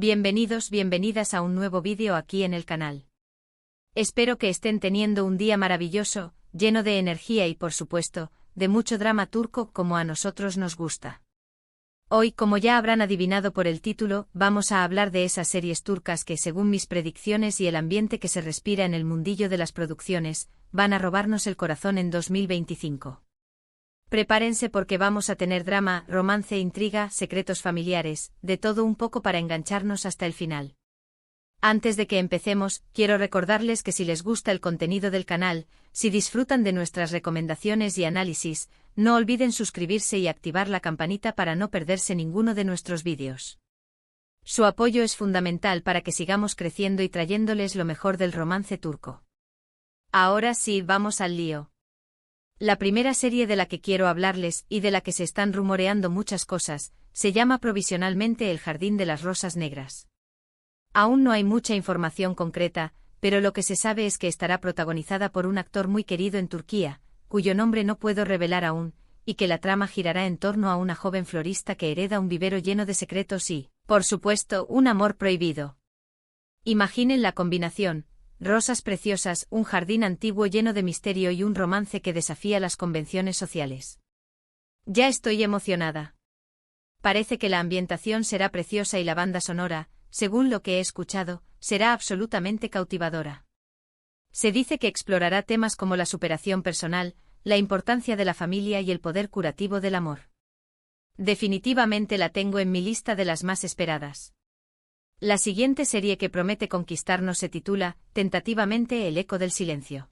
Bienvenidos, bienvenidas a un nuevo vídeo aquí en el canal. Espero que estén teniendo un día maravilloso, lleno de energía y por supuesto, de mucho drama turco como a nosotros nos gusta. Hoy, como ya habrán adivinado por el título, vamos a hablar de esas series turcas que, según mis predicciones y el ambiente que se respira en el mundillo de las producciones, van a robarnos el corazón en 2025. Prepárense porque vamos a tener drama, romance, intriga, secretos familiares, de todo un poco para engancharnos hasta el final. Antes de que empecemos, quiero recordarles que si les gusta el contenido del canal, si disfrutan de nuestras recomendaciones y análisis, no olviden suscribirse y activar la campanita para no perderse ninguno de nuestros vídeos. Su apoyo es fundamental para que sigamos creciendo y trayéndoles lo mejor del romance turco. Ahora sí, vamos al lío. La primera serie de la que quiero hablarles, y de la que se están rumoreando muchas cosas, se llama provisionalmente El Jardín de las Rosas Negras. Aún no hay mucha información concreta, pero lo que se sabe es que estará protagonizada por un actor muy querido en Turquía, cuyo nombre no puedo revelar aún, y que la trama girará en torno a una joven florista que hereda un vivero lleno de secretos y, por supuesto, un amor prohibido. Imaginen la combinación: rosas preciosas, un jardín antiguo lleno de misterio y un romance que desafía las convenciones sociales. Ya estoy emocionada. Parece que la ambientación será preciosa y la banda sonora, según lo que he escuchado, será absolutamente cautivadora. Se dice que explorará temas como la superación personal, la importancia de la familia y el poder curativo del amor. Definitivamente la tengo en mi lista de las más esperadas. La siguiente serie que promete conquistarnos se titula, tentativamente, El eco del silencio.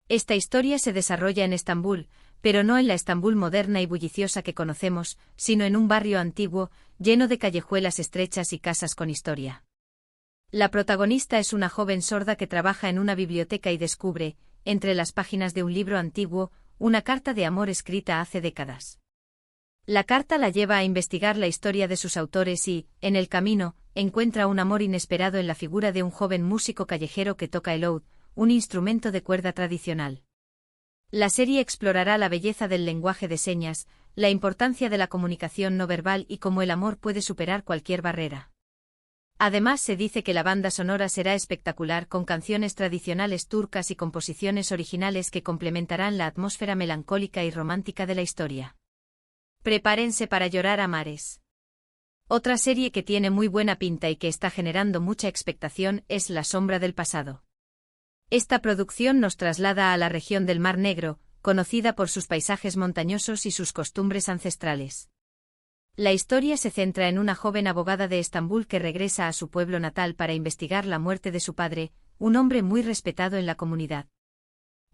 Esta historia se desarrolla en Estambul, pero no en la Estambul moderna y bulliciosa que conocemos, sino en un barrio antiguo, lleno de callejuelas estrechas y casas con historia. La protagonista es una joven sorda que trabaja en una biblioteca y descubre, entre las páginas de un libro antiguo, una carta de amor escrita hace décadas. La carta la lleva a investigar la historia de sus autores y, en el camino, encuentra un amor inesperado en la figura de un joven músico callejero que toca el oud, un instrumento de cuerda tradicional. La serie explorará la belleza del lenguaje de señas, la importancia de la comunicación no verbal y cómo el amor puede superar cualquier barrera. Además, se dice que la banda sonora será espectacular, con canciones tradicionales turcas y composiciones originales que complementarán la atmósfera melancólica y romántica de la historia. Prepárense para llorar a mares. Otra serie que tiene muy buena pinta y que está generando mucha expectación es La sombra del pasado. Esta producción nos traslada a la región del Mar Negro, conocida por sus paisajes montañosos y sus costumbres ancestrales. La historia se centra en una joven abogada de Estambul que regresa a su pueblo natal para investigar la muerte de su padre, un hombre muy respetado en la comunidad.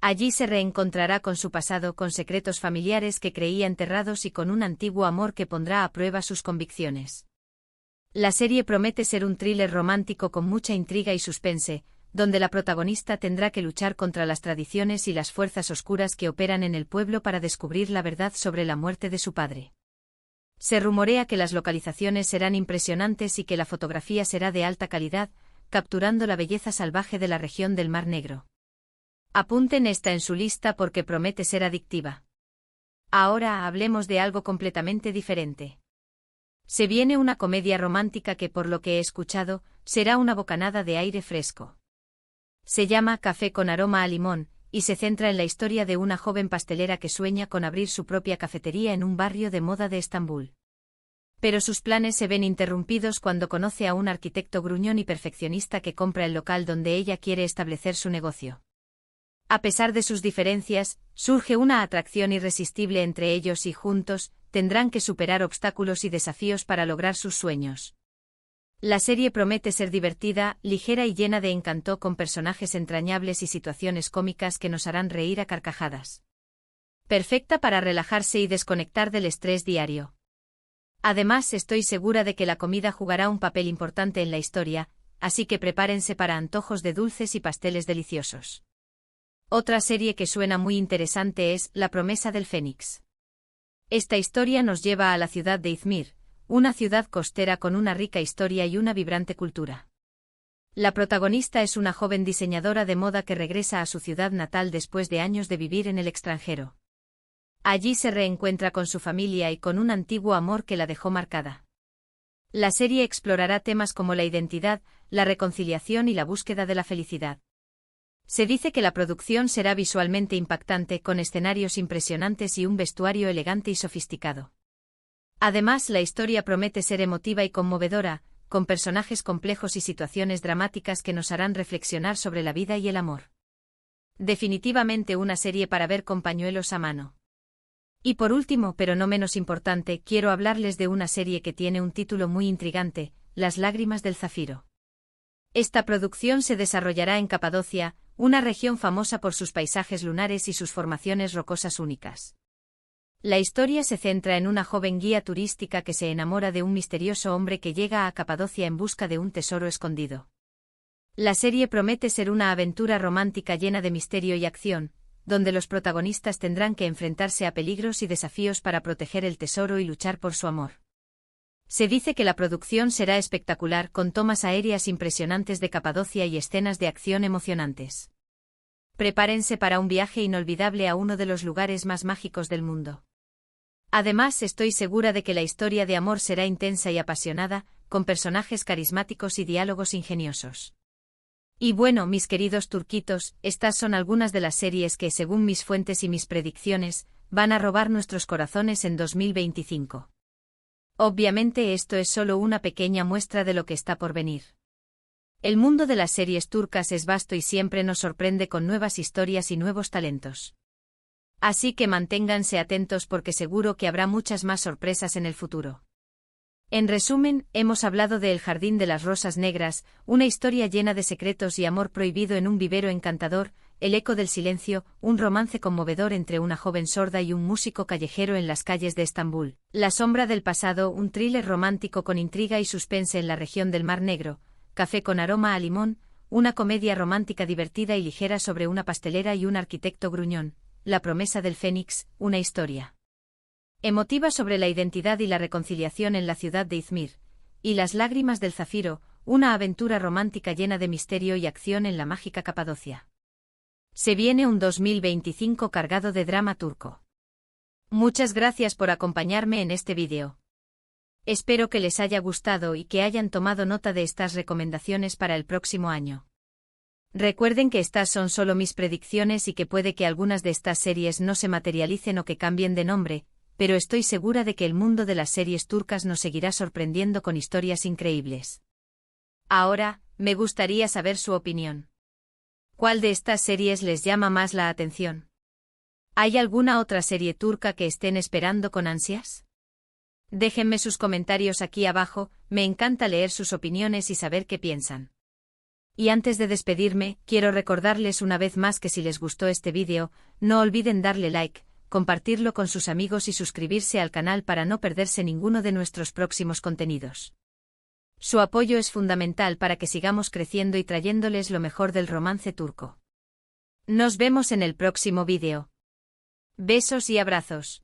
Allí se reencontrará con su pasado, con secretos familiares que creía enterrados y con un antiguo amor que pondrá a prueba sus convicciones. La serie promete ser un thriller romántico con mucha intriga y suspense, donde la protagonista tendrá que luchar contra las tradiciones y las fuerzas oscuras que operan en el pueblo para descubrir la verdad sobre la muerte de su padre. Se rumorea que las localizaciones serán impresionantes y que la fotografía será de alta calidad, capturando la belleza salvaje de la región del Mar Negro. Apunten esta en su lista porque promete ser adictiva. Ahora hablemos de algo completamente diferente. Se viene una comedia romántica que, por lo que he escuchado, será una bocanada de aire fresco. Se llama Café con aroma a limón, y se centra en la historia de una joven pastelera que sueña con abrir su propia cafetería en un barrio de moda de Estambul. Pero sus planes se ven interrumpidos cuando conoce a un arquitecto gruñón y perfeccionista que compra el local donde ella quiere establecer su negocio. A pesar de sus diferencias, surge una atracción irresistible entre ellos y juntos, tendrán que superar obstáculos y desafíos para lograr sus sueños. La serie promete ser divertida, ligera y llena de encanto, con personajes entrañables y situaciones cómicas que nos harán reír a carcajadas. Perfecta para relajarse y desconectar del estrés diario. Además, estoy segura de que la comida jugará un papel importante en la historia, así que prepárense para antojos de dulces y pasteles deliciosos. Otra serie que suena muy interesante es La promesa del Fénix. Esta historia nos lleva a la ciudad de Izmir, una ciudad costera con una rica historia y una vibrante cultura. La protagonista es una joven diseñadora de moda que regresa a su ciudad natal después de años de vivir en el extranjero. Allí se reencuentra con su familia y con un antiguo amor que la dejó marcada. La serie explorará temas como la identidad, la reconciliación y la búsqueda de la felicidad. Se dice que la producción será visualmente impactante con escenarios impresionantes y un vestuario elegante y sofisticado. Además, la historia promete ser emotiva y conmovedora, con personajes complejos y situaciones dramáticas que nos harán reflexionar sobre la vida y el amor. Definitivamente una serie para ver con pañuelos a mano. Y por último, pero no menos importante, quiero hablarles de una serie que tiene un título muy intrigante, Las lágrimas del Zafiro. Esta producción se desarrollará en Capadocia, una región famosa por sus paisajes lunares y sus formaciones rocosas únicas. La historia se centra en una joven guía turística que se enamora de un misterioso hombre que llega a Capadocia en busca de un tesoro escondido. La serie promete ser una aventura romántica llena de misterio y acción, donde los protagonistas tendrán que enfrentarse a peligros y desafíos para proteger el tesoro y luchar por su amor. Se dice que la producción será espectacular, con tomas aéreas impresionantes de Capadocia y escenas de acción emocionantes. Prepárense para un viaje inolvidable a uno de los lugares más mágicos del mundo. Además, estoy segura de que la historia de amor será intensa y apasionada, con personajes carismáticos y diálogos ingeniosos. Y bueno, mis queridos turquitos, estas son algunas de las series que, según mis fuentes y mis predicciones, van a robar nuestros corazones en 2025. Obviamente esto es solo una pequeña muestra de lo que está por venir. El mundo de las series turcas es vasto y siempre nos sorprende con nuevas historias y nuevos talentos. Así que manténganse atentos porque seguro que habrá muchas más sorpresas en el futuro. En resumen, hemos hablado de El Jardín de las Rosas Negras, una historia llena de secretos y amor prohibido en un vivero encantador, El Eco del Silencio, un romance conmovedor entre una joven sorda y un músico callejero en las calles de Estambul, La Sombra del Pasado, un thriller romántico con intriga y suspense en la región del Mar Negro, Café con aroma a limón, una comedia romántica divertida y ligera sobre una pastelera y un arquitecto gruñón, La Promesa del Fénix, una historia emotiva sobre la identidad y la reconciliación en la ciudad de Izmir, y Las Lágrimas del Zafiro, una aventura romántica llena de misterio y acción en la mágica Capadocia. Se viene un 2025 cargado de drama turco. Muchas gracias por acompañarme en este vídeo. Espero que les haya gustado y que hayan tomado nota de estas recomendaciones para el próximo año. Recuerden que estas son solo mis predicciones y que puede que algunas de estas series no se materialicen o que cambien de nombre, pero estoy segura de que el mundo de las series turcas nos seguirá sorprendiendo con historias increíbles. Ahora, me gustaría saber su opinión. ¿Cuál de estas series les llama más la atención? ¿Hay alguna otra serie turca que estén esperando con ansias? Déjenme sus comentarios aquí abajo, me encanta leer sus opiniones y saber qué piensan. Y antes de despedirme, quiero recordarles una vez más que si les gustó este vídeo, no olviden darle like, compartirlo con sus amigos y suscribirse al canal para no perderse ninguno de nuestros próximos contenidos. Su apoyo es fundamental para que sigamos creciendo y trayéndoles lo mejor del romance turco. Nos vemos en el próximo vídeo. Besos y abrazos.